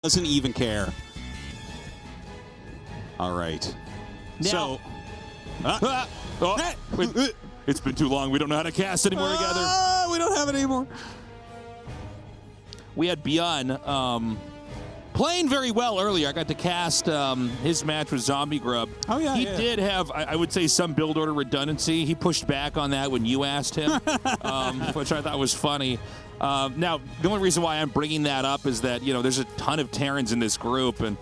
Doesn't even care. All right. Now, It's been too long. We don't know how to cast anymore together. We don't have it anymore. We had ByuN playing very well earlier. I got to cast his match with Zombie Grub. Oh, yeah, He yeah. did have, I would say, some build order redundancy. He pushed back on that when you asked him, which I thought was funny. Now, the only reason why I'm bringing that up is that, you know, there's a ton of Terrans in this group, and,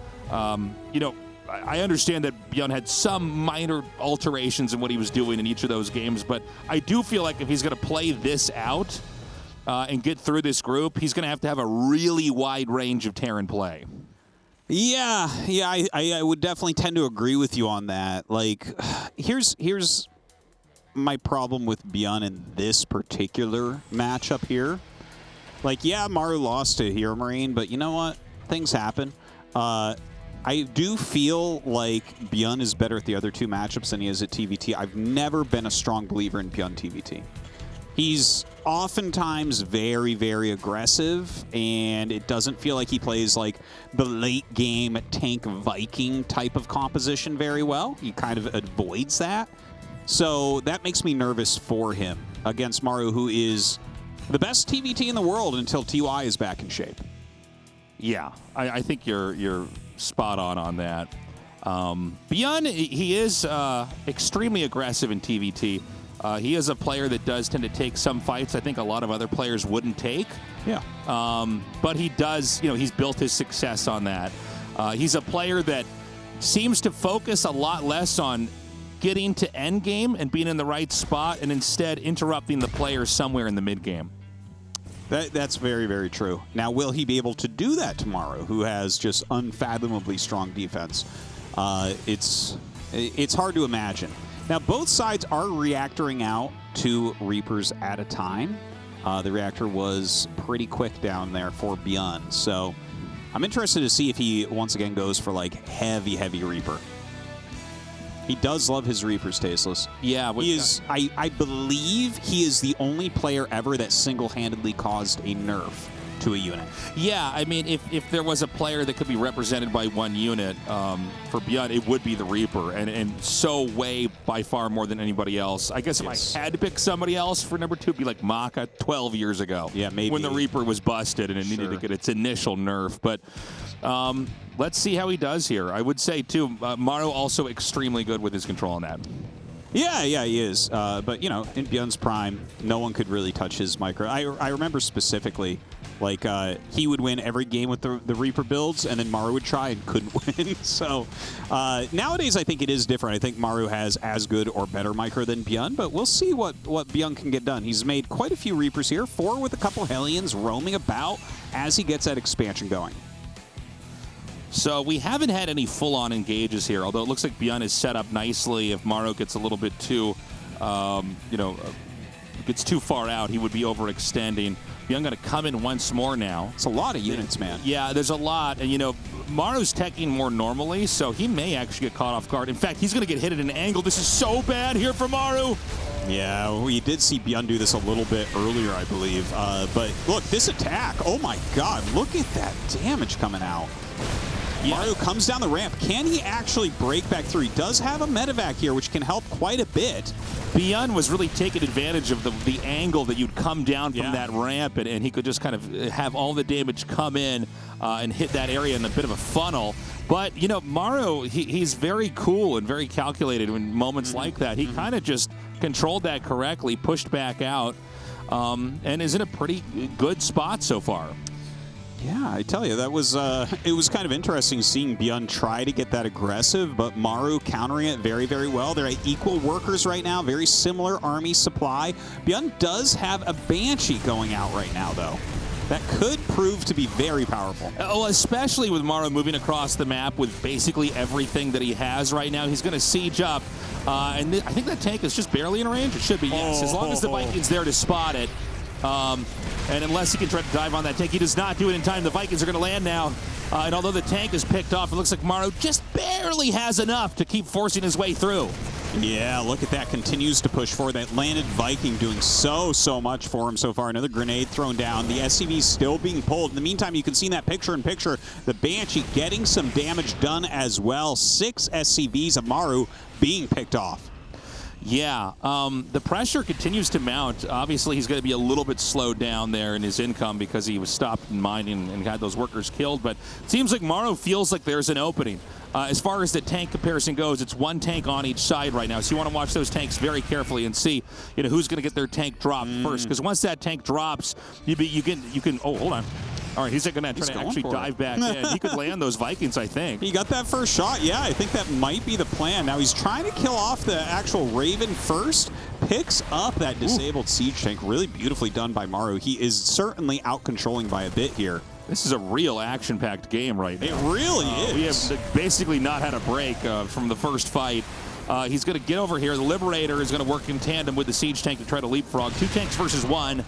you know, I understand that ByuN had some minor alterations in what he was doing in each of those games, but I do feel like if he's going to play this out and get through this group, he's going to have a really wide range of Terran play. Yeah, I would definitely tend to agree with you on that. Like, here's my problem with ByuN in this particular matchup here. Like, yeah, Maru lost to Hero Marine, but you know what? Things happen. I do feel like ByuN is better at the other two matchups than he is at TVT. I've never been a strong believer in ByuN TVT. He's oftentimes very, very aggressive, and it doesn't feel like he plays like the late game tank Viking type of composition very well. He kind of avoids that. So that makes me nervous for him against Maru, who is the best TVT in the world until TY is back in shape. Yeah, I think you're spot on that. ByuN, he is extremely aggressive in TVT. He is a player that does tend to take some fights I think a lot of other players wouldn't take. Yeah. But he does, you know, he's built his success on that. He's a player that seems to focus a lot less on getting to end game and being in the right spot, and instead interrupting the player somewhere in the mid game. That's very, very true. Now, will he be able to do that tomorrow, who has just unfathomably strong defense? It's hard to imagine. Now, both sides are reactoring out 2 Reapers at a time. The reactor was pretty quick down there for ByuN, so I'm interested to see if he once again goes for like heavy Reaper. He does love his Reapers, Tasteless. Yeah. He is, I believe he is the only player ever that single-handedly caused a nerf to a unit. Yeah, I mean, if there was a player that could be represented by one unit for ByuN, it would be the Reaper, and so way by far more than anybody else. I guess if I had to pick somebody else for number 2, it'd be like Maka 12 years ago. Yeah, maybe. When the Reaper was busted and it needed to get its initial nerf. But let's see how he does here. I would say, too, Maru also extremely good with his control on that. Yeah, he is. But, you know, in ByuN's prime, no one could really touch his micro. I remember specifically, like, he would win every game with the Reaper builds, and then Maru would try and couldn't win. So nowadays, I think it is different. I think Maru has as good or better micro than ByuN, but we'll see what ByuN can get done. He's made quite a few Reapers here, 4 with a couple Hellions roaming about as he gets that expansion going. So we haven't had any full-on engages here, although it looks like ByuN is set up nicely. If Maru gets a little bit too, gets too far out, he would be overextending. ByuN going to come in once more now. It's a lot of units, man. Yeah, there's a lot. And, you know, Maru's teching more normally, so he may actually get caught off guard. In fact, he's going to get hit at an angle. This is so bad here for Maru. Yeah, we did see ByuN do this a little bit earlier, I believe. But look, this attack, oh my god, look at that damage coming out. Yeah. Maru comes down the ramp. Can he actually break back through? He does have a medevac here, which can help quite a bit. ByuN was really taking advantage of the angle that you'd come down from that ramp, and he could just kind of have all the damage come in and hit that area in a bit of a funnel. But, you know, Maru, he's very cool and very calculated in moments like that. He kind of just controlled that correctly, pushed back out, and is in a pretty good spot so far. Yeah, I tell you, that was it was kind of interesting seeing ByuN try to get that aggressive, but Maru countering it very, very well. They're equal workers right now, very similar army supply. ByuN does have a Banshee going out right now, though. That could prove to be very powerful. Oh, especially with Maru moving across the map with basically everything that he has right now. He's going to siege up, and I think that tank is just barely in range. It should be, yes, as long as the Viking's there to spot it. And unless he can try to dive on that tank, he does not do it in time. The Vikings are going to land now. And although the tank is picked off, it looks like Maru just barely has enough to keep forcing his way through. Yeah, look at that. Continues to push forward. That landed Viking doing so much for him so far. Another grenade thrown down. The SCV still being pulled. In the meantime, you can see in that picture-in-picture, the Banshee getting some damage done as well. 6 SCVs of Maru being picked off. Yeah, the pressure continues to mount. Obviously, he's going to be a little bit slowed down there in his income because he was stopped in mining and had those workers killed. But it seems like Maru feels like there's an opening. As far as the tank comparison goes, it's 1 tank on each side right now. So you want to watch those tanks very carefully and see, who's going to get their tank dropped first. Because once that tank drops, you can. Oh, hold on. All right, he's going to try to actually dive back in. He could land those Vikings, I think. He got that first shot. Yeah, I think that might be the plan. Now he's trying to kill off the actual Raven first. Picks up that disabled siege tank. Really beautifully done by Maru. He is certainly out-controlling by a bit here. This is a real action-packed game right now. It really is. We have basically not had a break from the first fight. He's going to get over here. The Liberator is going to work in tandem with the siege tank to try to leapfrog. 2 tanks versus 1.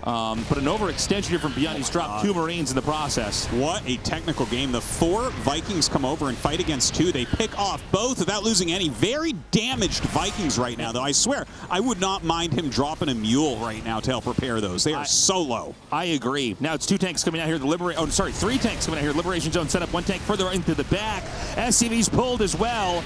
But an overextension here from ByuN. He's dropped 2 Marines in the process. What a technical game. The 4 Vikings come over and fight against 2. They pick off both without losing any. Very damaged Vikings right now, though. I swear, I would not mind him dropping a mule right now to help repair those. They are so low. I agree. Now it's 2 tanks coming out here. 3 tanks coming out here. Liberation zone set up. 1 tank further into the back. SCV's pulled as well.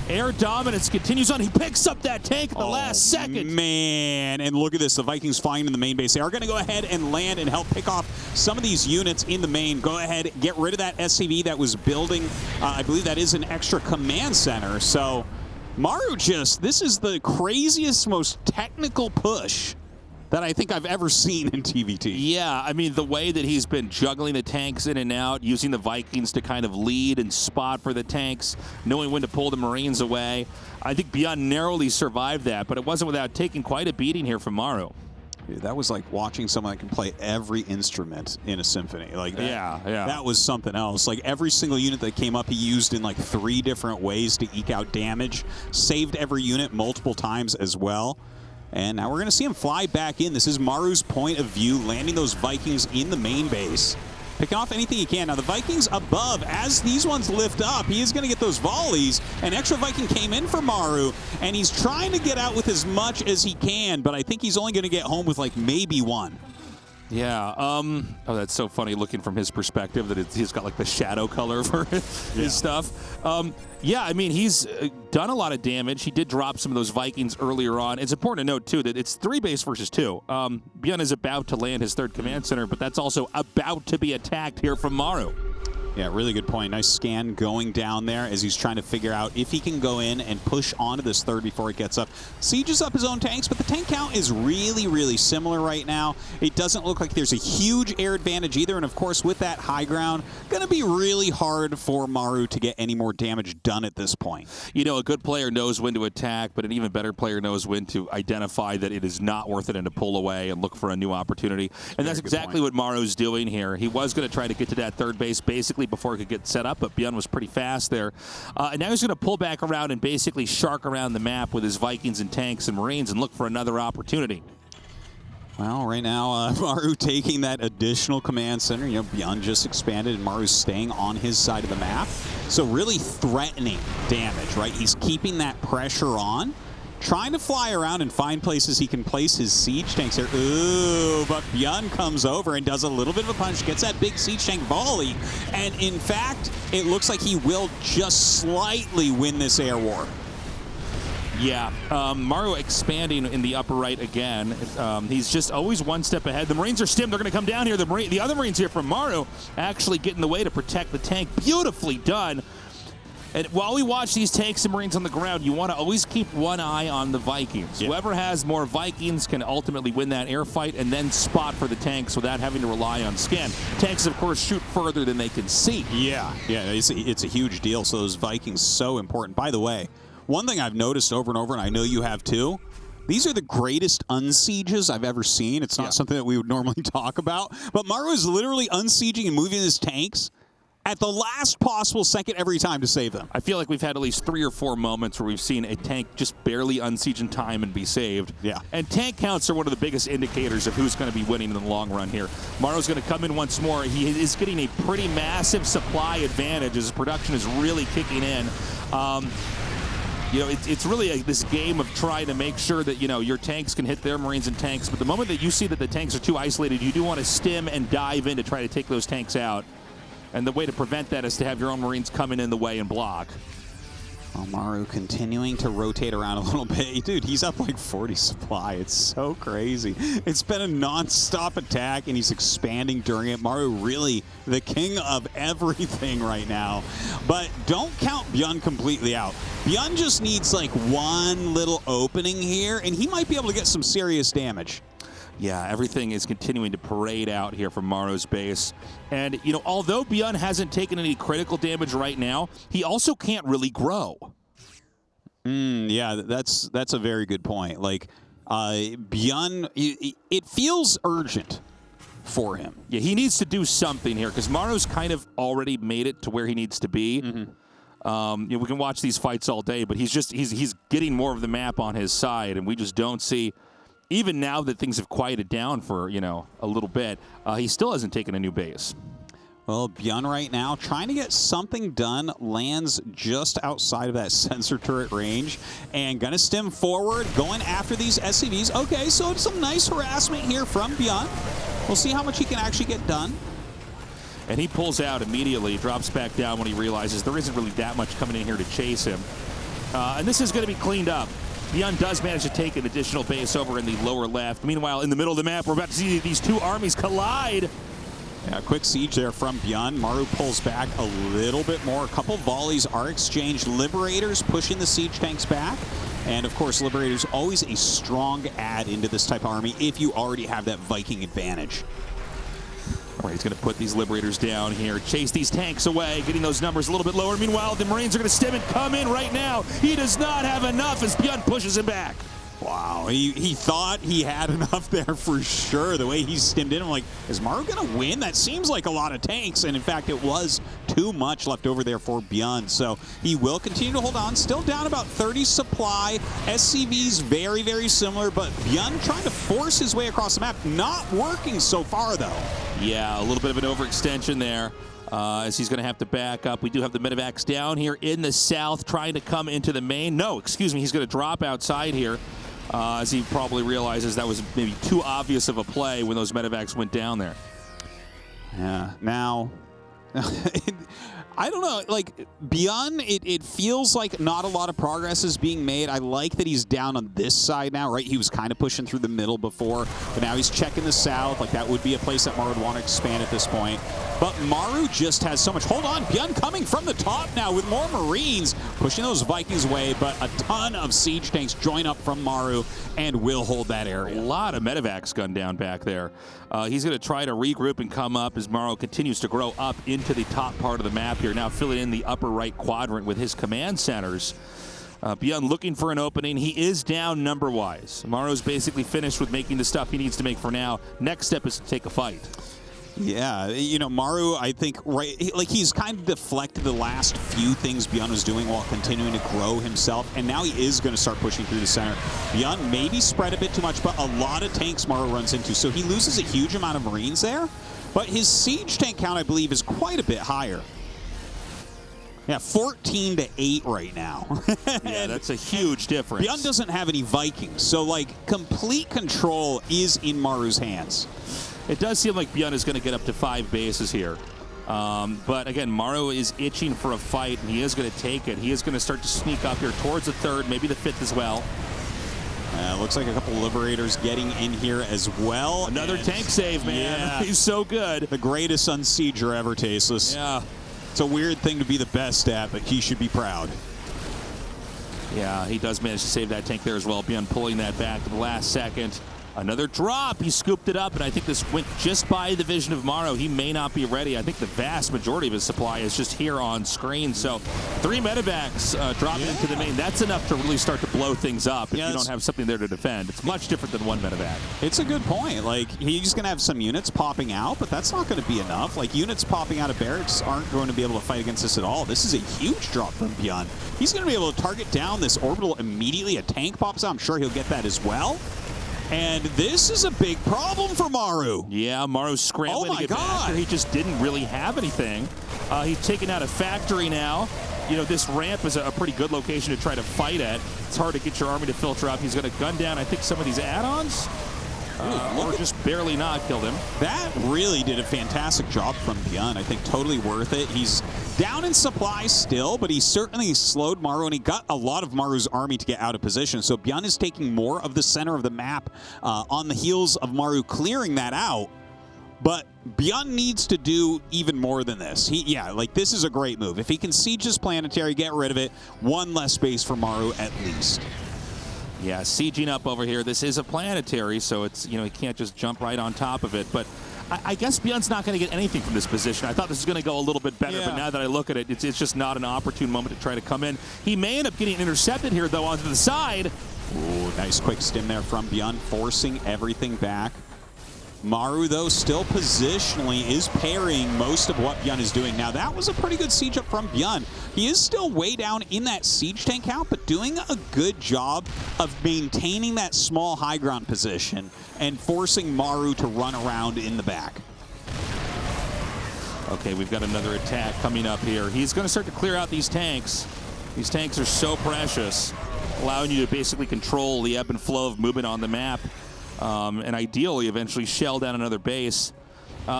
Air dominance continues on. He picks up that tank at the last second. Man, and look at this. The Vikings flying in the main base. They are going to go ahead and land and help pick off some of these units in the main. Go ahead, get rid of that SCV that was building. I believe that is an extra command center. So Maru this is the craziest, most technical push that I think I've ever seen in TVT. Yeah, I mean, the way that he's been juggling the tanks in and out, using the Vikings to kind of lead and spot for the tanks, knowing when to pull the Marines away. I think ByuN narrowly survived that, but it wasn't without taking quite a beating here from Maru. Dude, that was like watching someone that can play every instrument in a symphony. Like that, yeah. That was something else. Like every single unit that came up, he used in like 3 different ways to eke out damage. Saved every unit multiple times as well. And now we're going to see him fly back in. This is Maru's point of view, landing those Vikings in the main base. Picking off anything he can. Now, the Vikings above, as these ones lift up, he is going to get those volleys. An extra Viking came in for Maru, and he's trying to get out with as much as he can, but I think he's only going to get home with, like, maybe 1. Yeah. Oh, that's so funny looking from his perspective that he's got like the shadow color for his stuff. Yeah, I mean, he's done a lot of damage. He did drop some of those Vikings earlier on. It's important to note, too, that it's 3 base versus 2. ByuN is about to land his 3rd command center, but that's also about to be attacked here from Maru. Yeah, really good point. Nice scan going down there as he's trying to figure out if he can go in and push onto this 3rd before it gets up. Sieges up his own tanks, but the tank count is really similar right now. It doesn't look like there's a huge air advantage either, and of course with that high ground, going to be really hard for Maru to get any more damage done at this point. You know, a good player knows when to attack, but an even better player knows when to identify that it is not worth it and to pull away and look for a new opportunity. And that's exactly what Maru's doing here. He was going to try to get to that 3rd base basically before it could get set up, but ByuN was pretty fast there. And now he's going to pull back around and basically shark around the map with his Vikings and tanks and Marines and look for another opportunity. Well, right now, Maru taking that additional command center. You know, ByuN just expanded, and Maru's staying on his side of the map. So really threatening damage, right? He's keeping that pressure on. Trying to fly around and find places he can place his siege tanks here. Ooh, but ByuN comes over and does a little bit of a punch, gets that big siege tank volley, and in fact, it looks like he will just slightly win this air war. Yeah, Maru expanding in the upper right again. He's just always 1 step ahead. The Marines are stimmed. They're going to come down here. The other Marines here from Maru actually get in the way to protect the tank. Beautifully done. And while we watch these tanks and Marines on the ground, you want to always keep 1 eye on the Vikings. Yep. Whoever has more Vikings can ultimately win that air fight and then spot for the tanks without having to rely on scan. Tanks, of course, shoot further than they can see. Yeah, it's a huge deal. So those Vikings, so important. By the way, one thing I've noticed over and over, and I know you have too, these are the greatest unsieges I've ever seen. It's not something that we would normally talk about, but Maru is literally unsieging and moving his tanks at the last possible second every time to save them. I feel like we've had at least 3 or 4 moments where we've seen a tank just barely unsiege in time and be saved. Yeah. And tank counts are one of the biggest indicators of who's going to be winning in the long run here. Maru's going to come in once more. He is getting a pretty massive supply advantage as his production is really kicking in. You know, it's really this game of trying to make sure that, you know, your tanks can hit their Marines and tanks. But the moment that you see that the tanks are too isolated, you do want to stim and dive in to try to take those tanks out. And the way to prevent that is to have your own Marines coming in the way and block. Well, Maru continuing to rotate around a little bit. Dude, he's up like 40 supply. It's so crazy. It's been a non-stop attack, and he's expanding during it. Maru really the king of everything right now. But don't count ByuN completely out. ByuN just needs like one little opening here, and he might be able to get some serious damage. Yeah, everything is continuing to parade out here from Maru's base. And, you know, although ByuN hasn't taken any critical damage right now, he also can't really grow. Yeah, that's a very good point. Like, ByuN, it feels urgent for him. Yeah, he needs to do something here because Maru's kind of already made it to where he needs to be. You know, we can watch these fights all day, but he's getting more of the map on his side, and we just don't see... Even now that things have quieted down for, you know, a little bit, he still hasn't taken a new base. Well, ByuN right now trying to get something done, lands just outside of that sensor turret range, and gonna stem forward, going after these SCVs. Okay, so it's some nice harassment here from ByuN. We'll see how much he can actually get done. And he pulls out immediately, drops back down when he realizes there isn't really that much coming in here to chase him. And this is gonna be cleaned up. ByuN does manage to take an additional base over in the lower left. Meanwhile, in the middle of the map, we're about to see these two armies collide. Yeah, quick siege there from ByuN. Maru pulls back a little bit more. A couple volleys are exchanged. Liberators pushing the siege tanks back. And, of course, Liberators always a strong add into this type of army if you already have that Viking advantage. All right, he's going to put these Liberators down here, chase these tanks away, getting those numbers a little bit lower. Meanwhile, the Marines are going to stem and come in right now. He does not have enough as ByuN pushes him back. Wow, he thought he had enough there for sure. The way he stemmed in, I'm like, is Maru going to win? That seems like a lot of tanks, and in fact, it was too much left over there for ByuN. So he will continue to hold on. Still down about 30 supply. SCV's very, very similar, but ByuN trying to force his way across the map. Not working so far, though. Yeah, a little bit of an overextension there. As he's going to have to back up. We do have the medevacs down here in the south trying to come into the main. No, excuse me, he's going to drop outside here. As he probably realizes that was maybe too obvious of a play when those medevacs went down there. Yeah, now, I don't know, like, ByuN, it feels like not a lot of progress is being made. I like that he's down on this side now, right? He was kind of pushing through the middle before, but now he's checking the south. Like, that would be a place that Maru would want to expand at this point. But Maru just has so much. Hold on, ByuN coming from the top now with more Marines, pushing those Vikings away, but a ton of siege tanks join up from Maru and will hold that area. A lot of medevacs gunned down back there. He's going to try to regroup and come up as Maru continues to grow up into the top part of the map here, now filling in the upper right quadrant with his command centers. ByuN looking for an opening. He is down number-wise. Maru's basically finished with making the stuff he needs to make for now. Next step is to take a fight. Yeah, you know, Maru, I think, right, like he's kind of deflected the last few things ByuN was doing while continuing to grow himself, and now he is going to start pushing through the center. ByuN maybe spread a bit too much, but a lot of tanks Maru runs into, so he loses a huge amount of Marines there, but his siege tank count, I believe, is quite a bit higher. Yeah, 14 to 8 right now. Yeah, that's a huge difference. ByuN doesn't have any Vikings, so, like, complete control is in Maru's hands. It does seem like ByuN is going to get up to 5 bases here. But again, Maru is itching for a fight, and he is going to take it. He is going to start to sneak up here towards the 3rd, maybe the 5th as well. Looks like a couple of Liberators getting in here as well. Another tank save, man. Yeah. He's so good. The greatest unsieger ever, Tasteless. Yeah. It's a weird thing to be the best at, but he should be proud. Yeah, he does manage to save that tank there as well. ByuN pulling that back to the last second. Another drop. He scooped it up, and I think this went just by the vision of Maru. He may not be ready. I think the vast majority of his supply is just here on screen. So 3 medevacs dropping into the main. That's enough to really start to blow things up if you don't have something there to defend. It's much different than 1 medevac. It's a good point. Like, he's going to have some units popping out, but that's not going to be enough. Like, units popping out of barracks aren't going to be able to fight against this at all. This is a huge drop from ByuN. He's going to be able to target down this orbital immediately. A tank pops out. I'm sure he'll get that as well. And this is a big problem for Maru. Yeah, Maru's scrambling to get back there. He just didn't really have anything. He's taking out a factory now. you know, this ramp is a pretty good location to try to fight at. It's hard to get your army to filter up. He's going to gun down, I think, some of these add-ons. Or just barely not killed him. That really did a fantastic job from ByuN. I think totally worth it. He's down in supply still, but he certainly slowed Maru, and he got a lot of Maru's army to get out of position. So ByuN is taking more of the center of the map on the heels of Maru clearing that out. But ByuN needs to do even more than this. This is a great move. If he can siege his planetary, get rid of it, one less space for Maru at least. Yeah, sieging up over here. This is a planetary, so it's, you know, he can't just jump right on top of it. But I guess ByuN's not going to get anything from this position. I thought this was going to go a little bit better, but now that I look at it, it's just not an opportune moment to try to come in. He may end up getting intercepted here, though, onto the side. Ooh, nice quick stim there from ByuN, forcing everything back. Maru, though, still positionally is parrying most of what ByuN is doing. Now, that was a pretty good siege up from ByuN. He is still way down in that siege tank count, but doing a good job of maintaining that small high ground position and forcing Maru to run around in the back. Okay, we've got another attack coming up here. He's going to start to clear out these tanks. These tanks are so precious, allowing you to basically control the ebb and flow of movement on the map. And ideally, eventually shell down another base.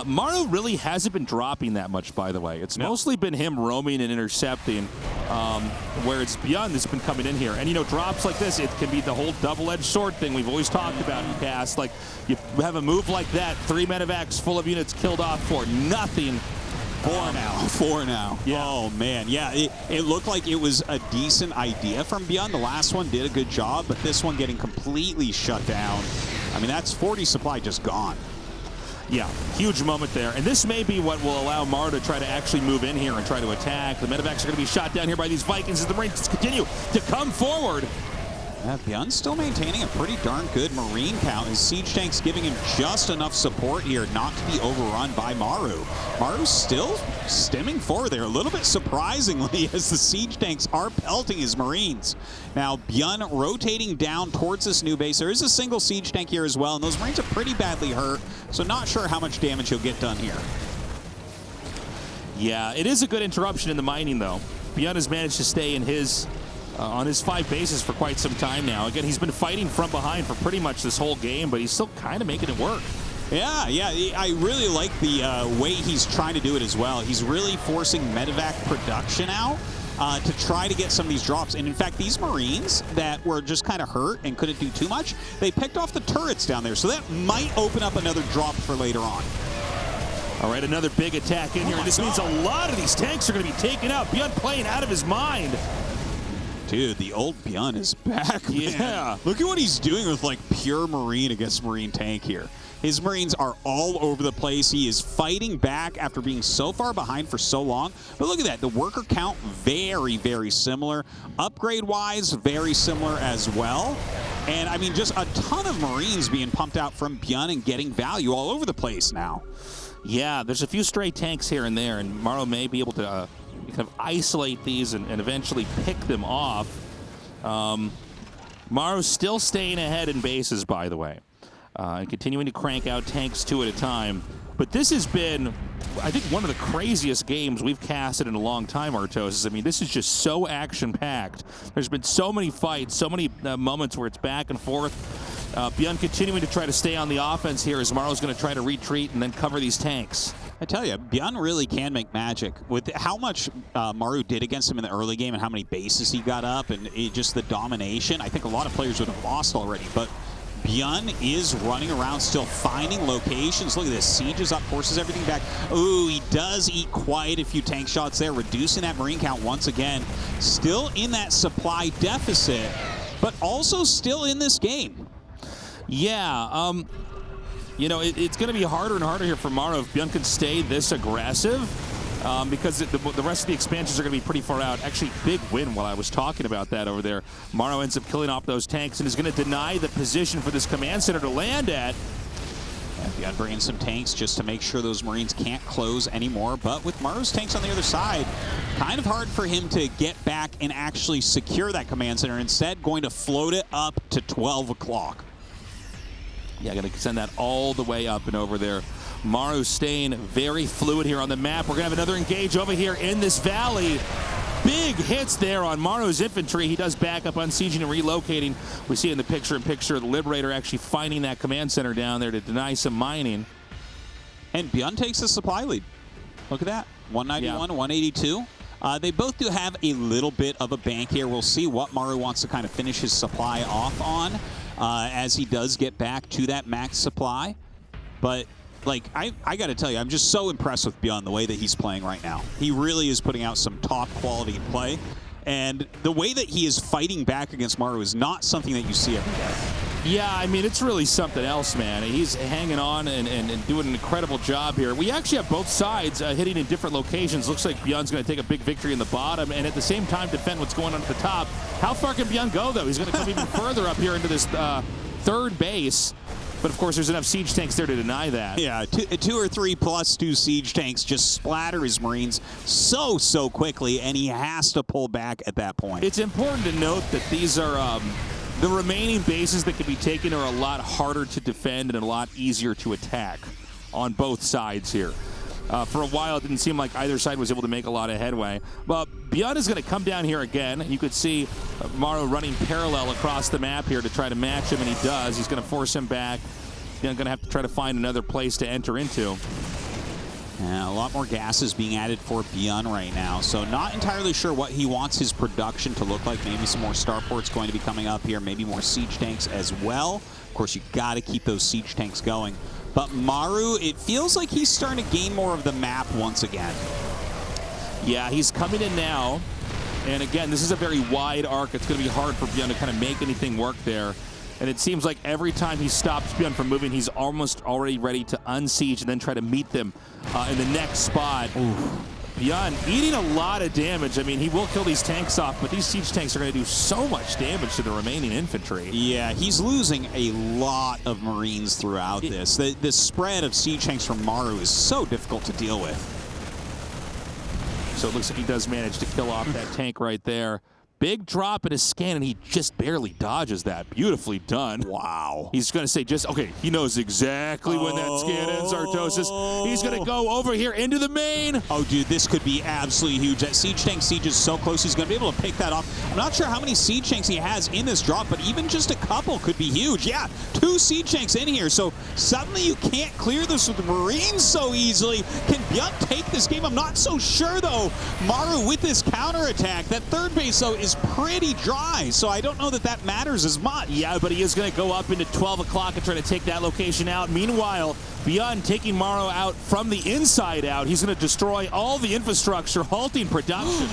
Maru really hasn't been dropping that much, by the way. It's mostly been him roaming and intercepting, where it's ByuN that's been coming in here. And, you know, drops like this, it can be the whole double-edged sword thing we've always talked about in the past. Like, you have a move like that, 3 medevacs full of units killed off for nothing. Four now. Yeah. Oh, man. Yeah, it looked like it was a decent idea from ByuN. The last one did a good job, but this one getting completely shut down. I mean, that's 40 supply just gone. Yeah, huge moment there. And this may be what will allow Maru to try to actually move in here and try to attack. The medevacs are going to be shot down here by these Vikings as the Marines continue to come forward. Yeah, ByuN's still maintaining a pretty darn good Marine count. His siege tank's giving him just enough support here not to be overrun by Maru. Maru's still stemming forward there, a little bit surprisingly, as the siege tanks are pelting his Marines. Now, ByuN rotating down towards this new base. There is a single siege tank here as well, and those Marines are pretty badly hurt, so not sure how much damage he'll get done here. Yeah, it is a good interruption in the mining, though. ByuN has managed to stay in his on his 5 bases for quite some time now. Again, he's been fighting from behind for pretty much this whole game, but he's still kind of making it work. Yeah, I really like the way he's trying to do it as well. He's really forcing medevac production out to try to get some of these drops. And in fact, these Marines that were just kind of hurt and couldn't do too much, they picked off the turrets down there. So that might open up another drop for later on. All right, another big attack in here. And this means a lot of these tanks are going to be taken out. ByuN playing out of his mind. Dude, the old ByuN is back, man. Yeah. Look at what he's doing with, like, pure Marine against Marine tank here. His Marines are all over the place. He is fighting back after being so far behind for so long. But look at that. The worker count, very, very similar. Upgrade-wise, very similar as well. And, I mean, just a ton of Marines being pumped out from ByuN and getting value all over the place now. Yeah, there's a few stray tanks here and there, and Maru may be able to kind of isolate these and eventually pick them off. Maru's still staying ahead in bases, by the way, and continuing to crank out tanks 2 at a time. But this has been, I think, one of the craziest games we've casted in a long time, Artos. I mean, this is just so action-packed. There's been so many fights, so many moments where it's back and forth. ByuN continuing to try to stay on the offense here as Maru's going to try to retreat and then cover these tanks. I tell you, ByuN really can make magic. With how much Maru did against him in the early game and how many bases he got up and just the domination, I think a lot of players would have lost already. But ByuN is running around still finding locations. Look at this. Sieges up, forces everything back. Ooh, he does eat quite a few tank shots there, reducing that Marine count once again. Still in that supply deficit, but also still in this game. Yeah, you know, it's going to be harder and harder here for Maru if ByuN can stay this aggressive, because the rest of the expansions are going to be pretty far out. Actually, big win while I was talking about that over there. Maru ends up killing off those tanks and is going to deny the position for this command center to land at. And ByuN bringing some tanks just to make sure those Marines can't close anymore. But with Maru's tanks on the other side, kind of hard for him to get back and actually secure that command center. Instead, going to float it up to 12 o'clock. Yeah, going to send that all the way up and over there. Maru staying very fluid here on the map. We're going to have another engage over here in this valley. big hits there on Maru's infantry. He does back up, unsieging and relocating. We see in the picture-in-picture the Liberator actually finding that command center down there to deny some mining. And ByuN takes the supply lead. Look at that, 191, 182. They both do have a little bit of a bank here. We'll see what Maru wants to kind of finish his supply off on as he does get back to that max supply. But like, I got to tell you, I'm just so impressed with ByuN, the way that he's playing right now. He really is putting out some top quality play. And the way that he is fighting back against Maru is not something that you see every day. Yeah, I mean, it's really something else, man. He's hanging on and doing an incredible job here. We actually have both sides hitting in different locations. Looks like ByuN's going to take a big victory in the bottom and at the same time defend what's going on at the top. How far can ByuN go, though? He's going to come even further up here into this third base. But, of course, there's enough siege tanks there to deny that. Yeah, two or three plus 2 siege tanks just splatter his Marines so quickly, and he has to pull back at that point. It's important to note that these are the remaining bases that can be taken are a lot harder to defend and a lot easier to attack on both sides here. For a while, it didn't seem like either side was able to make a lot of headway. But ByuN is going to come down here again. You could see Maru running parallel across the map here to try to match him, and he does. He's going to force him back. Going to have to try to find another place to enter into. Yeah, a lot more gas is being added for ByuN right now, so not entirely sure what he wants his production to look like. Maybe some more starports going to be coming up here, maybe more siege tanks as well. Of course, you got to keep those siege tanks going. But Maru, it feels like he's starting to gain more of the map once again. Yeah, he's coming in now. And again, this is a very wide arc. It's going to be hard for ByuN to kind of make anything work there. And it seems like every time he stops ByuN from moving, he's almost already ready to unsiege and then try to meet them in the next spot. ByuN eating a lot of damage. I mean, he will kill these tanks off, but these siege tanks are going to do so much damage to the remaining infantry. Yeah, he's losing a lot of Marines throughout this. The spread of siege tanks from Maru is so difficult to deal with. So it looks like he does manage to kill off that tank right there. Big drop in his scan, and he just barely dodges that. Beautifully done. Wow. He's going to say okay, he knows exactly when that scan ends, Artosis. He's going to go over here into the main. Oh, dude, this could be absolutely huge. That siege tank siege is so close, he's going to be able to pick that off. I'm not sure how many siege tanks he has in this drop, but even just a couple could be huge. Yeah, 2 siege tanks in here, so suddenly you can't clear this with the Marines so easily. Can ByuN take this game? I'm not so sure, though. Maru with this counterattack. That third base, though, is pretty dry, so I don't know that that matters as much. Yeah, but he is going to go up into 12 o'clock and try to take that location out. Meanwhile, ByuN taking Maru out from the inside out. He's going to destroy all the infrastructure, halting production.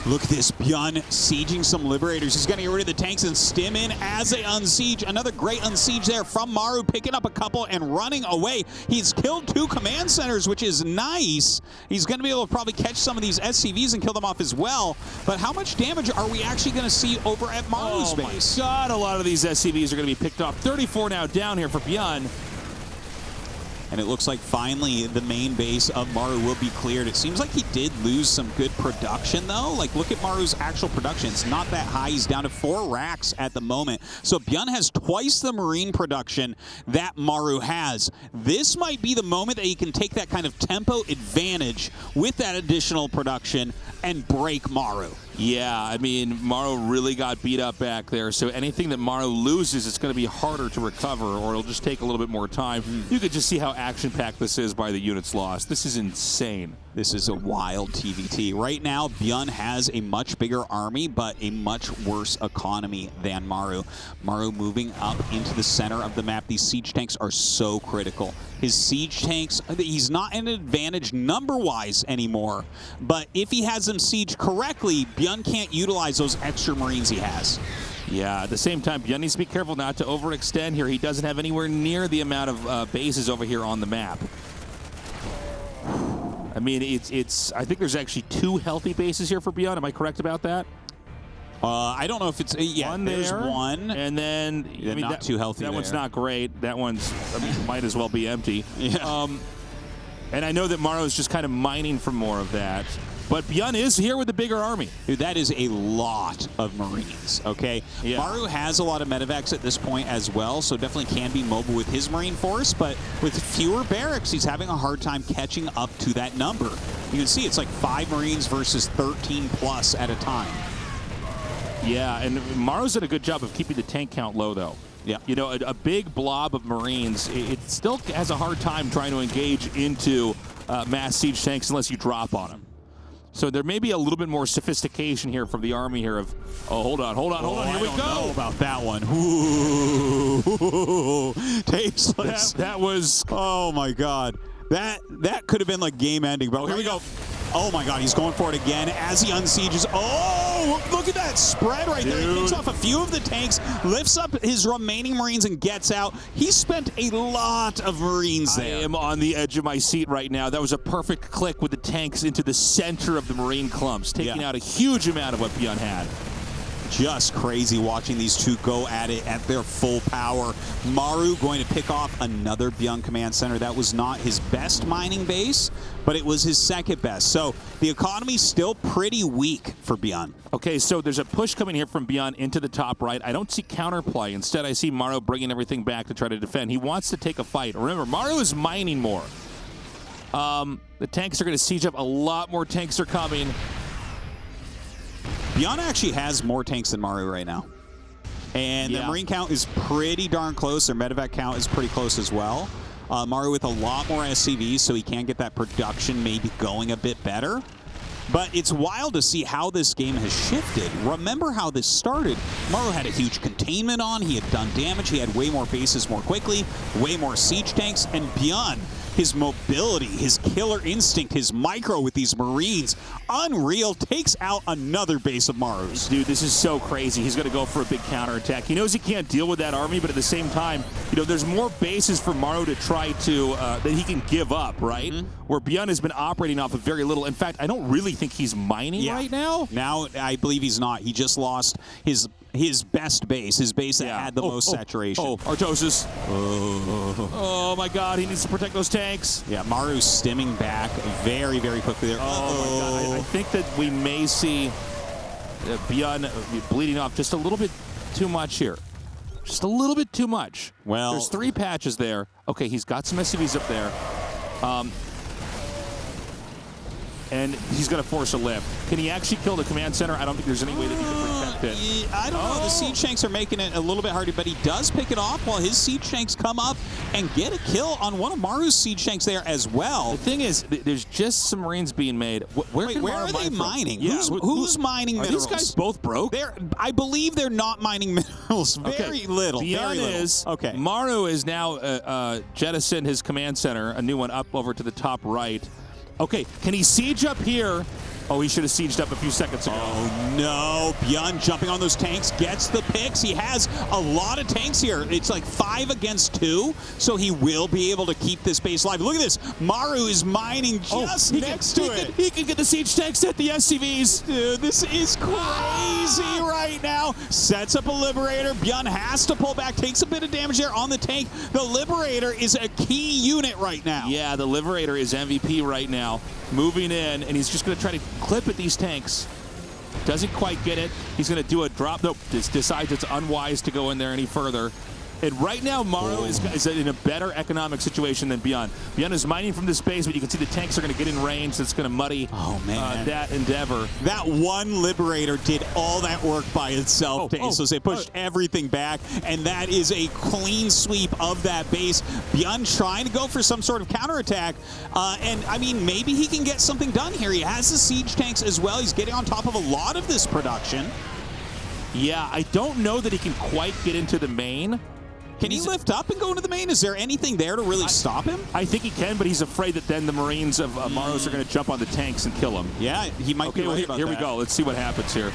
Look at this, ByuN sieging some Liberators. He's going to get rid of the tanks and stim in as they unsiege. Another great unsiege there from Maru, picking up a couple and running away. He's killed 2 command centers, which is nice. He's going to be able to probably catch some of these SCVs and kill them off as well. But how much damage are we actually going to see over at Maru's base? Oh my God, a lot of these SCVs are going to be picked off. 34 now down here for ByuN. And it looks like finally the main base of Maru will be cleared. It seems like he did lose some good production, though. Like, look at Maru's actual production. It's not that high. He's down to 4 racks at the moment. So ByuN has twice the Marine production that Maru has. This might be the moment that he can take that kind of tempo advantage with that additional production and break Maru. Yeah, I mean, Maru really got beat up back there, so anything that Maru loses, it's going to be harder to recover, or it'll just take a little bit more time. You could just see how action-packed this is by the units lost. This is insane. This is a wild TVT. Right now, ByuN has a much bigger army, but a much worse economy than Maru. Maru moving up into the center of the map. These siege tanks are so critical. His siege tanks, he's not in an advantage number-wise anymore, but if he has them sieged correctly, ByuN can't utilize those extra Marines he has. Yeah, at the same time, ByuN needs to be careful not to overextend here. He doesn't have anywhere near the amount of bases over here on the map. I mean, I think there's actually 2 healthy bases here for ByuN. Am I correct about that? I don't know if it's, yeah, one there's there, one. And then, I mean, not too healthy That there. one's not great. That one's, I mean, might as well be empty. Yeah. And I know that Maru is just kind of mining for more of that. But ByuN is here with the bigger army. Dude, that is a lot of Marines, okay? Yeah. Maru has a lot of medevacs at this point as well, so definitely can be mobile with his Marine force, but with fewer barracks, he's having a hard time catching up to that number. You can see it's like 5 Marines versus 13 plus at a time. Yeah, and Maru's did a good job of keeping the tank count low, though. Yeah. You know, a big blob of Marines, it still has a hard time trying to engage into mass siege tanks unless you drop on them. So there may be a little bit more sophistication here from the army here of, oh, hold on, here we go. I don't know about that one. Ooh, tasteless. That was... Oh, my God. That could have been like game ending, but here we go. Oh my God, he's going for it again as he unsieges. Oh, look at that spread right there. He picks off a few of the tanks, lifts up his remaining Marines and gets out. He spent a lot of Marines there. I am on the edge of my seat right now. That was a perfect click with the tanks into the center of the Marine clumps, taking out a huge amount of what ByuN had. Just crazy watching these two go at it at their full power. Maru going to pick off another ByuN command center. That was not his best mining base, but it was his second best. So the economy's still pretty weak for ByuN. Okay, so there's a push coming here from ByuN into the top right. I don't see counterplay. Instead, I see Maru bringing everything back to try to defend. He wants to take a fight. Remember, Maru is mining more. The tanks are going to siege up. A lot more tanks are coming. ByuN actually has more tanks than Maru right now. And the Marine count is pretty darn close. Their medevac count is pretty close as well. Maru with a lot more SCVs, so he can get that production maybe going a bit better. But it's wild to see how this game has shifted. Remember how this started. Maru had a huge containment on. He had done damage. He had way more bases more quickly, way more siege tanks. And ByuN, his mobility, his killer instinct, his micro with these Marines, unreal, takes out another base of Maru's. Dude, this is so crazy. He's going to go for a big counterattack. He knows he can't deal with that army, but at the same time, you know, there's more bases for Maru to try to, that he can give up, right? Where ByuN has been operating off of very little. In fact, I don't really think he's mining right now. Now, I believe he's not. He just lost his best base, his base that had the most saturation. Oh, Artosis. Oh, my God. He needs to protect those tanks. Yeah, Maru's stimming back very, very quickly there. Oh, my God. I think that we may see ByuN bleeding off just a little bit too much here. Just a little bit too much. Well, there's 3 patches there. Okay, he's got some SCVs up there. And he's going to force a lift. Can he actually kill the command center? I don't think there's any way that he can protect it. I don't know. The siege tanks are making it a little bit harder, but he does pick it off while his siege tanks come up and get a kill on one of Maru's siege tanks there as well. The thing is, there's just some Marines being made. Where are they mining? Yeah, who's mining minerals? Are these guys both broke? I believe they're not mining minerals. Very little. ByuN is. Okay. Maru is now jettisoned his command center, a new one up over to the top right. Okay, can he siege up here? Oh, he should have sieged up a few seconds ago. Oh, no. ByuN jumping on those tanks, gets the picks. He has a lot of tanks here. It's like 5 against 2, so he will be able to keep this base alive. Look at this. Maru is mining just next to it. He can get the siege tanks at the SCVs. Dude, this is crazy right now. Sets up a Liberator. ByuN has to pull back, takes a bit of damage there on the tank. The Liberator is a key unit right now. Yeah, the Liberator is MVP right now. Moving in, and he's just going to try to clip at these tanks. Doesn't quite get it. He's going to do a drop. Nope, decides it's unwise to go in there any further. And right now, Maru is in a better economic situation than ByuN. ByuN is mining from this base, but you can see the tanks are going to get in range. That's going to muddy that endeavor. That one Liberator did all that work by itself, so they pushed everything back, and that is a clean sweep of that base. ByuN trying to go for some sort of counterattack, and I mean, maybe he can get something done here. He has the siege tanks as well. He's getting on top of a lot of this production. Yeah, I don't know that he can quite get into the main. Can he lift up and go into the main? Is there anything there to really stop him? I think he can, but he's afraid that then the Marines of Maru's are going to jump on the tanks and kill him. Yeah, he might be right about here we go. Let's see what happens here.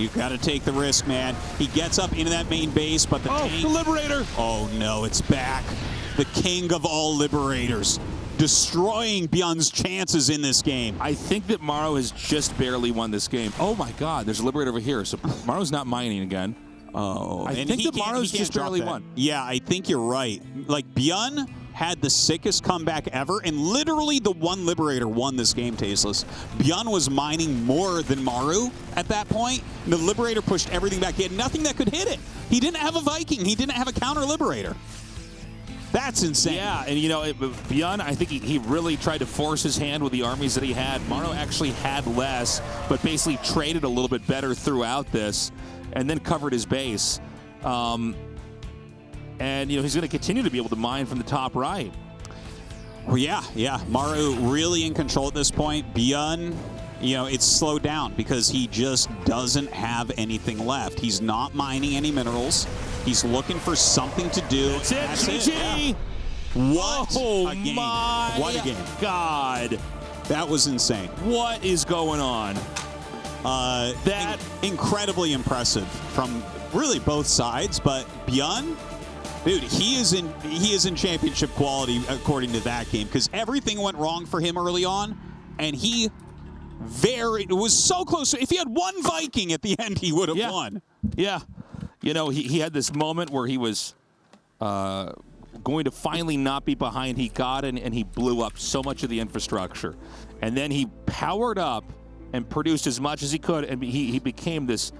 You got to take the risk, man. He gets up into that main base, but the tank... the Liberator! Oh, no, it's back. The king of all Liberators. Destroying ByuN's chances in this game. I think that Maru has just barely won this game. Oh, my God. There's a Liberator over here. So Maru's not mining again. Oh, I think that Maru's just barely won. Yeah, I think you're right. Like, ByuN had the sickest comeback ever, and literally the one Liberator won this game, Tasteless. ByuN was mining more than Maru at that point. And the Liberator pushed everything back. He had nothing that could hit it. He didn't have a Viking. He didn't have a counter Liberator. That's insane. Yeah, and ByuN, I think he really tried to force his hand with the armies that he had. Maru actually had less, but basically traded a little bit better throughout this, and then covered his base. And he's going to continue to be able to mine from the top right. Well, yeah. Maru really in control at this point. ByuN, it's slowed down because he just doesn't have anything left. He's not mining any minerals. He's looking for something to do. That's it, GG. Yeah. What a game. What a game. God. That was insane. What is going on? Incredibly impressive from really both sides, but ByuN, dude, he is in championship quality according to that game, because everything went wrong for him early on, and it was so close. If he had one Viking at the end, he would have won. Yeah. He had this moment where he was going to finally not be behind. He got in, and he blew up so much of the infrastructure. And then he powered up and produced as much as he could, and he became this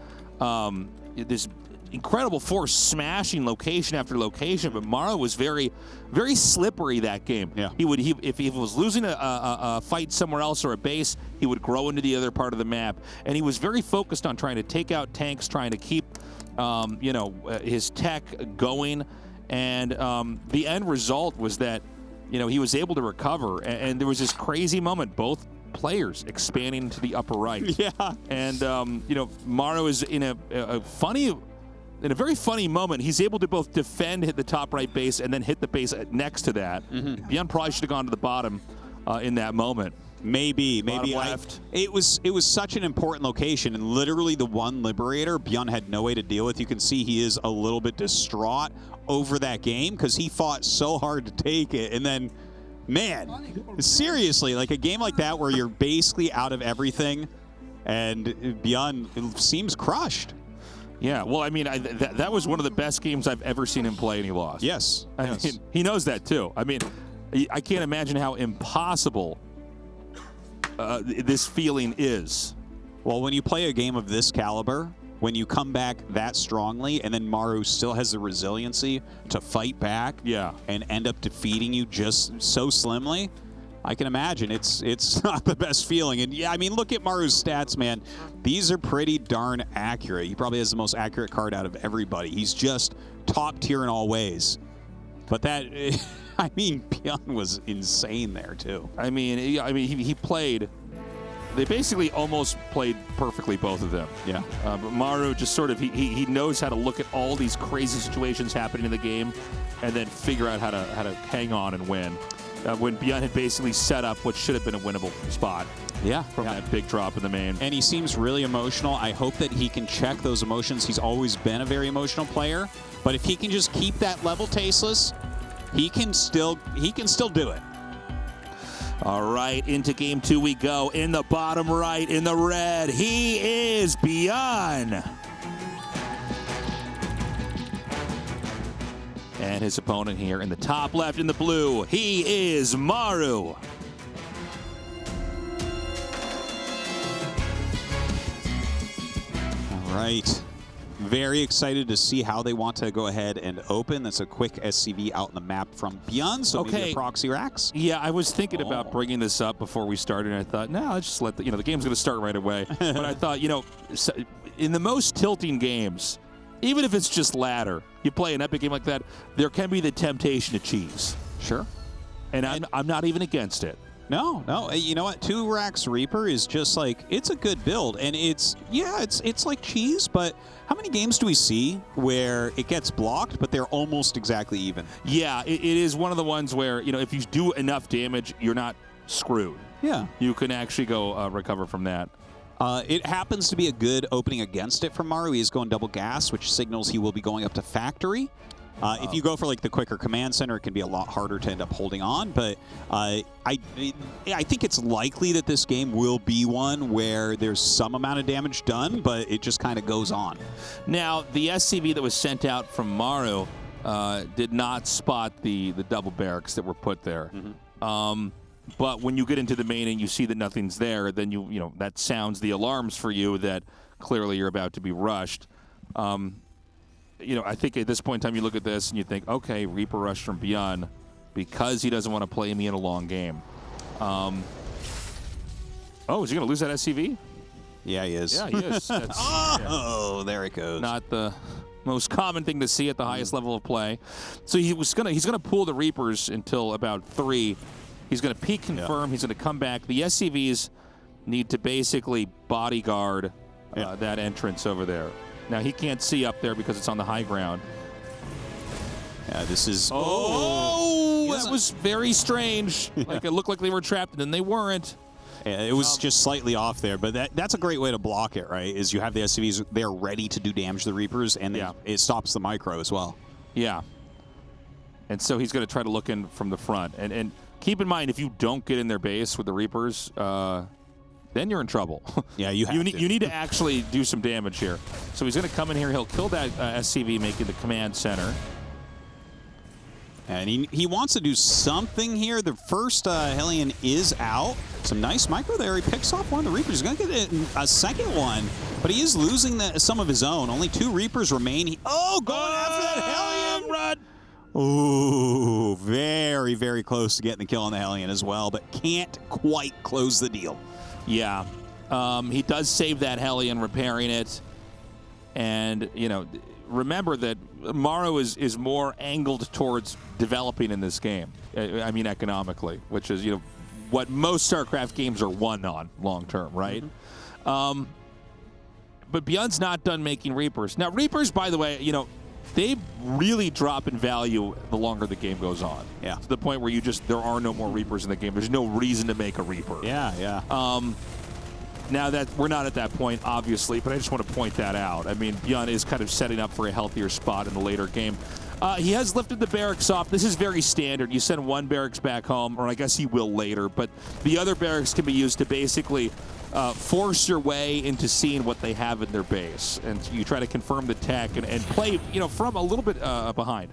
this incredible force, smashing location after location. But Maru was very, very slippery that game. Yeah. If he was losing a fight somewhere else or a base, he would grow into the other part of the map. And he was very focused on trying to take out tanks, trying to keep his tech going. And the end result was that he was able to recover. And there was this crazy moment, both players expanding to the upper right. Yeah. And Maru is in a very funny moment. He's able to both defend, hit the top right base, and then hit the base next to that. ByuN probably should have gone to the bottom in that moment. Maybe. Left. It was such an important location, and literally the one Liberator ByuN had no way to deal with. You can see he is a little bit distraught over that game because he fought so hard to take it, and then, man, seriously, like a game like that where you're basically out of everything, and ByuN seems crushed. Yeah, well, I mean, that was one of the best games I've ever seen him play, and he lost. Yes. I mean, he knows that, too. I mean, I can't imagine how impossible this feeling is. Well, when you play a game of this caliber, when you come back that strongly, and then Maru still has the resiliency to fight back and end up defeating you just so slimly, I can imagine it's not the best feeling. And yeah, I mean, look at Maru's stats, man. These are pretty darn accurate. He probably has the most accurate card out of everybody. He's just top tier in all ways. But that, I mean, ByuN was insane there too. I mean, he played. They basically almost played perfectly, both of them. Yeah. But Maru just sort of he knows how to look at all these crazy situations happening in the game, and then figure out how to hang on and win. When ByuN had basically set up what should have been a winnable spot. From that big drop in the main. And he seems really emotional. I hope that he can check those emotions. He's always been a very emotional player, but if he can just keep that level, Tasteless, he can still do it. All right, into game 2 we go. In the bottom right, in the red, he is ByuN. And his opponent here in the top left in the blue, he is Maru. All right. Very excited to see how they want to go ahead and open. That's a quick SCV out on the map from ByuN, so maybe a proxy racks. Yeah, I was thinking about bringing this up before we started, and I thought, no, let's just let the game's going to start right away. But I thought, in the most tilting games, even if it's just ladder, you play an epic game like that, there can be the temptation to cheese. Sure. And I'm not even against it. No. You know what? 2 racks Reaper is just like, it's a good build. And it's like cheese, but how many games do we see where it gets blocked, but they're almost exactly even? Yeah, it is one of the ones where, if you do enough damage, you're not screwed. Yeah. You can actually go recover from that. It happens to be a good opening against it from Maru. He is going double gas, which signals he will be going up to factory. If you go for like the quicker command center, it can be a lot harder to end up holding on. But I think it's likely that this game will be one where there's some amount of damage done, but it just kind of goes on. Now, the SCV that was sent out from Maru, did not spot the double barracks that were put there. But when you get into the main and you see that nothing's there, then you know that sounds the alarms for you that clearly you're about to be rushed. You know, I think at this point in time you look at this and you think, okay, Reaper rush from ByuN because he doesn't want to play me in a long game. Oh, is he going to lose that SCV? Yeah, he is. Yeah, he is. That's, oh, there it goes. not the most common thing to see at the highest level of play. So he's gonna pull the Reapers until about 3. He's gonna peek confirm. He's gonna come back. The SCVs need to basically bodyguard that entrance over there. Now he can't see up there because it's on the high ground. Yeah, this is. That was very strange. Like it looked like they were trapped, and then they weren't. Yeah, it was just slightly off there, but that's a great way to block it, right? Is you have the SCVs, they're ready to do damage to the Reapers, and it stops the micro as well. Yeah. And so he's going to try to look in from the front. And keep in mind, if you don't get in their base with the Reapers, then you're in trouble. Yeah, you need to actually do some damage here. So he's going to come in here. He'll kill that SCV, making the command center. And he wants to do something here. The first Hellion is out. Some nice micro there. He picks off one of the Reapers. He's going to get a second one, but he is losing some of his own. Only 2 Reapers remain. Going after that Hellion. Run. Ooh, very, very close to getting the kill on the Hellion as well, but can't quite close the deal. Yeah. He does save that Hellion, repairing it. And, you know, remember that Maru is more angled towards developing in this game. I mean, economically, which is, you know, what most StarCraft games are won on long term, right? But ByuN's not done making Reapers. Now, Reapers, by the way, you know, they really drop in value the longer the game goes on. Yeah. To the point where there are no more Reapers in the game. There's no reason to make a Reaper. Yeah. Now that we're not at that point, obviously, but I just want to point that out. I mean, ByuN is kind of setting up for a healthier spot in the later game. He has lifted the barracks off. This is very standard. You send one barracks back home, or I guess he will later, but the other barracks can be used to basically force your way into seeing what they have in their base. And you try to confirm the tech and play, you know, from a little bit behind.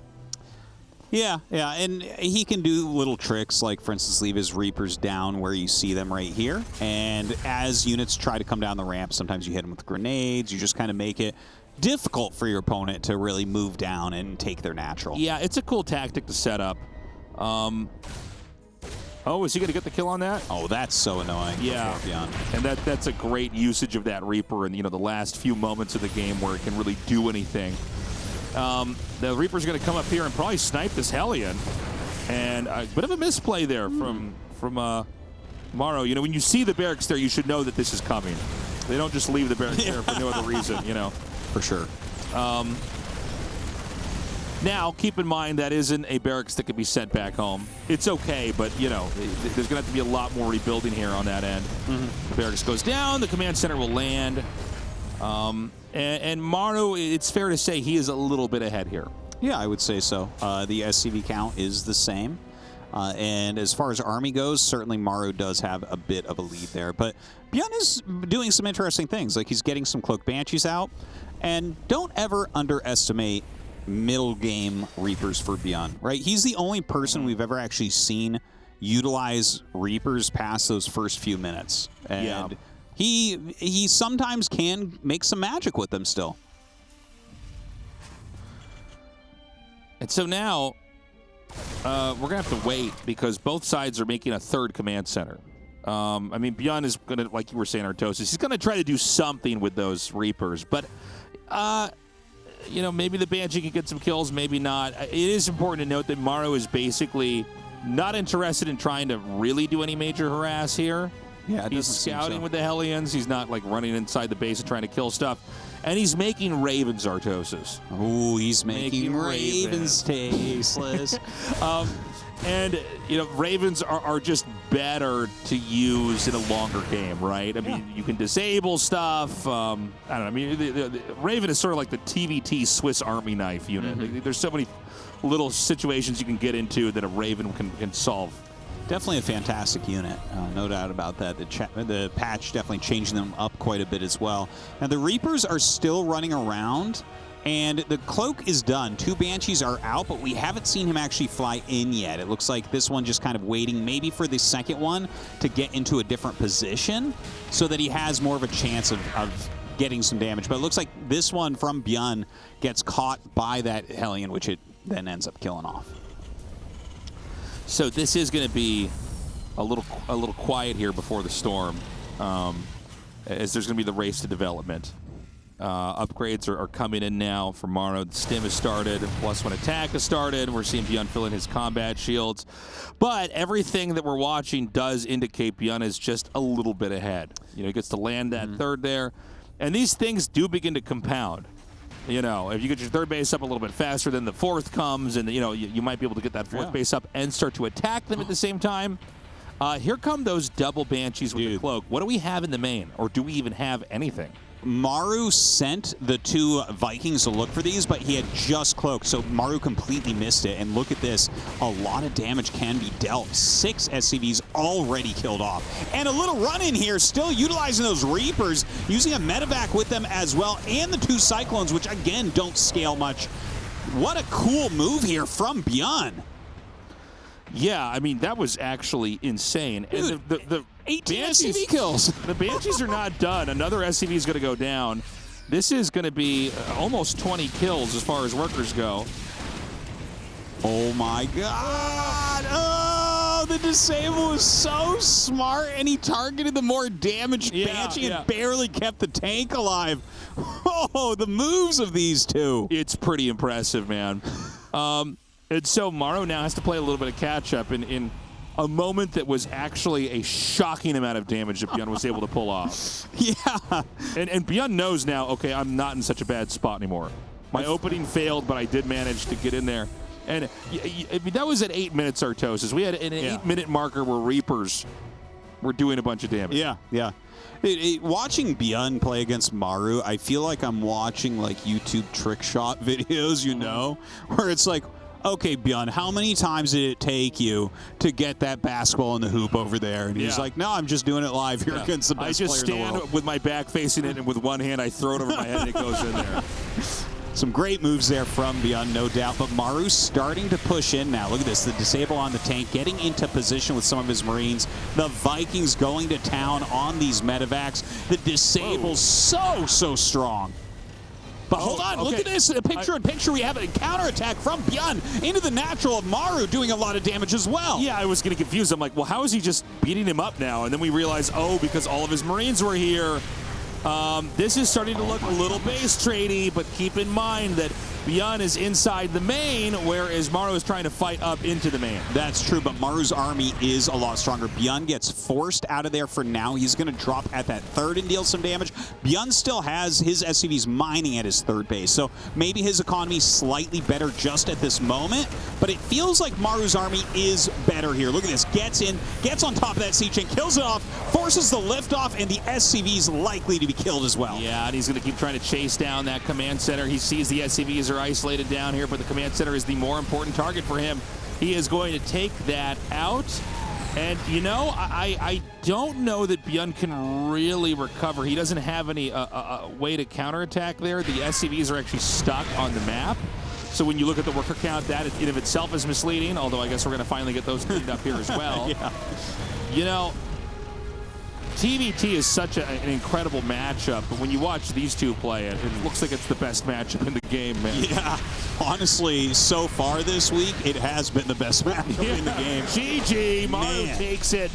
Yeah, and he can do little tricks, like, for instance, leave his Reapers down where you see them right here. And as units try to come down the ramp, sometimes you hit them with grenades. You just kind of make it difficult for your opponent to really move down and take their natural. Yeah, it's a cool tactic to set up. Oh, is he going to get the kill on that? Oh, that's so annoying. Yeah, and that's a great usage of that Reaper in, you know, the last few moments of the game where it can really do anything. The Reaper's going to come up here and probably snipe this Hellion. And a bit of a misplay there from Maru. You know, when you see the barracks there, you should know that this is coming. They don't just leave the barracks there for no other reason, you know. For sure. Now, keep in mind that isn't a barracks that can be sent back home. It's okay, but, you know, there's going to have to be a lot more rebuilding here on that end. The barracks goes down, the command center will land. And Maru, it's fair to say he is a little bit ahead here. Yeah, I would say so. The SCV count is the same. And as far as army goes, certainly Maru does have a bit of a lead there. But ByuN is doing some interesting things. Like, he's getting some Cloak Banshees out. And don't ever underestimate middle game Reapers for ByuN, right? He's the only person we've ever actually seen utilize Reapers past those first few minutes. And he sometimes can make some magic with them still. And so now we're going to have to wait because both sides are making a third command center. I mean, ByuN is going to, like you were saying, Artosis, he's going to try to do something with those Reapers. But, you know, maybe the Banshee can get some kills, maybe not. It is important to note that Maru is basically not interested in trying to really do any major harass here. Yeah, he's scouting with the Hellions. He's not, like, running inside the base and trying to kill stuff. And he's making Ravens, Artosis. Oh, he's making Ravens tasteless. And, you know, Ravens are just better to use in a longer game, right? I mean, you can disable stuff. I don't know. I mean, the Raven is sort of like the TVT Swiss Army knife unit. There's so many little situations you can get into that a Raven can solve. Definitely a fantastic unit, no doubt about that. The patch definitely changing them up quite a bit as well. Now, the Reapers are still running around, And the cloak is done. 2 Banshees are out, but we haven't seen him actually fly in yet. It looks like this one just kind of waiting maybe for the second one to get into a different position so that he has more of a chance of getting some damage. But it looks like this one from ByuN gets caught by that Hellion, which it then ends up killing off. So this is going to be a little quiet here before the storm, as there's going to be the race to development. Upgrades are coming in now for Maru. The stim has started, +1 attack has started. We're seeing ByuN fill in his combat shields. But everything that we're watching does indicate ByuN is just a little bit ahead. You know, he gets to land that third there. And these things do begin to compound. You know, if you get your third base up a little bit faster, then the fourth comes, and, you know, you might be able to get that fourth base up and start to attack them at the same time. Here come those double Banshees with the cloak. What do we have in the main? Or do we even have anything? Maru sent the 2 Vikings to look for these, but he had just cloaked, so Maru completely missed it. And look at this. A lot of damage can be dealt. 6 SCVs already killed off. And a little run in here, still utilizing those Reapers, using a medevac with them as well, and the 2 Cyclones, which again don't scale much. What a cool move here from ByuN. Yeah, I mean, that was actually insane. Dude, and the 18 Banshees, SCV kills. The Banshees are not done. Another SCV is going to go down. This is going to be almost 20 kills as far as workers go. Oh my God! Oh, the disable was so smart, and he targeted the more damaged Banshee and barely kept the tank alive. Oh, the moves of these 2. It's pretty impressive, man. And so Maru now has to play a little bit of catch-up in a moment that was actually a shocking amount of damage that ByuN was able to pull off. Yeah. And ByuN knows now, okay, I'm not in such a bad spot anymore. My opening failed, but I did manage to get in there. And I mean, that was at 8 minutes, Artosis. We had an 8-minute marker where Reapers were doing a bunch of damage. Yeah, yeah. Watching ByuN play against Maru, I feel like I'm watching like YouTube trick shot videos, you know, where it's like, okay, ByuN, how many times did it take you to get that basketball in the hoop over there? And he's like, no, I'm just doing it live here against the best player in the world. I just stand with my back facing it, and with one hand I throw it over my head and it goes in there. Some great moves there from ByuN, no doubt. But Maru's starting to push in now. Look at this, the disable on the tank, getting into position with some of his Marines. The Vikings going to town on these medevacs. The disable's so strong. But hold on, look at this. Picture-in-picture, we have a counterattack from ByuN into the natural of Maru doing a lot of damage as well. Yeah, I was getting confused. I'm like, well, how is he just beating him up now? And then we realize, oh, because all of his Marines were here. This is starting to look a little base tradey, but keep in mind that ByuN is inside the main, whereas Maru is trying to fight up into the main. That's true, but Maru's army is a lot stronger. ByuN gets forced out of there for now. He's going to drop at that third and deal some damage. ByuN still has his SCVs mining at his third base, so maybe his economy slightly better just at this moment, but it feels like Maru's army is better here. Look at this. Gets in, gets on top of that siege chain, kills it off, forces the lift off, and the SCV's likely to be killed as well. Yeah, and he's going to keep trying to chase down that command center. He sees the SCVs are isolated down here, but the command center is the more important target for him. He is going to take that out. And, you know, I don't know that ByuN can really recover. He doesn't have any way to counterattack there. The SCVs are actually stuck on the map. So when you look at the worker count, that in of itself is misleading, although I guess we're going to finally get those cleaned up here as well. Yeah. You know, TVT is such an incredible matchup, but when you watch these 2 play it looks like it's the best matchup in the game, man. Yeah, honestly, so far this week, it has been the best matchup in the game. GG, Maru takes it.